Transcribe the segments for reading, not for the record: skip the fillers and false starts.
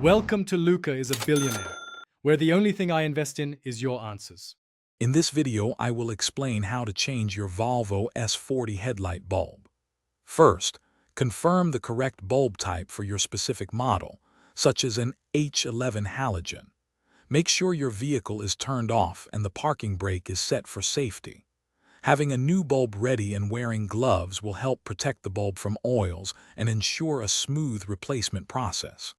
Welcome to Luca is a Billionaire, where the only thing I invest in is your answers. In this video, I will explain how to change your Volvo S40 headlight bulb. First, confirm the correct bulb type for your specific model, such as an H11 halogen. Make sure your vehicle is turned off and the parking brake is set for safety. Having a new bulb ready and wearing gloves will help protect the bulb from oils and ensure a smooth replacement process.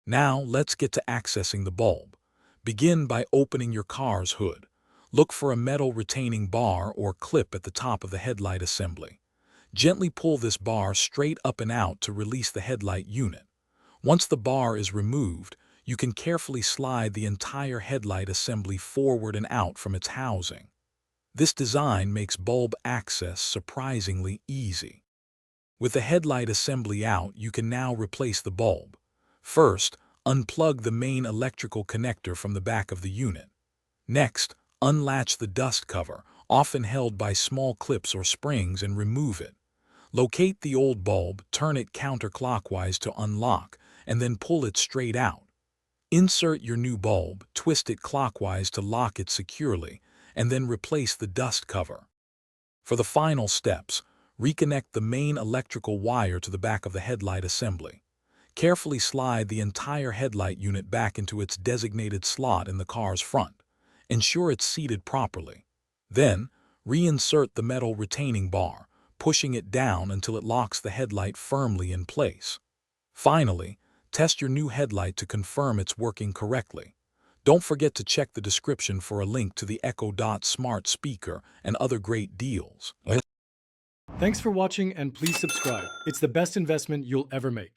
Now, let's get to accessing the bulb. Begin by opening your car's hood. Look for a metal retaining bar or clip at the top of the headlight assembly. Gently pull this bar straight up and out to release the headlight unit. Once the bar is removed, you can carefully slide the entire headlight assembly forward and out from its housing. This design makes bulb access surprisingly easy. With the headlight assembly out, you can now replace the bulb. First, unplug the main electrical connector from the back of the unit. Next, unlatch the dust cover, often held by small clips or springs, and remove it. Locate the old bulb, turn it counterclockwise to unlock, and then pull it straight out. Insert your new bulb, twist it clockwise to lock it securely, and then replace the dust cover. For the final steps, reconnect the main electrical wire to the back of the headlight assembly. Carefully slide the entire headlight unit back into its designated slot in the car's front. Ensure it's seated properly. Then, reinsert the metal retaining bar, pushing it down until it locks the headlight firmly in place. Finally, test your new headlight to confirm it's working correctly. Don't forget to check the description for a link to the Echo Dot smart speaker and other great deals. Thanks for watching and please subscribe. It's the best investment you'll ever make.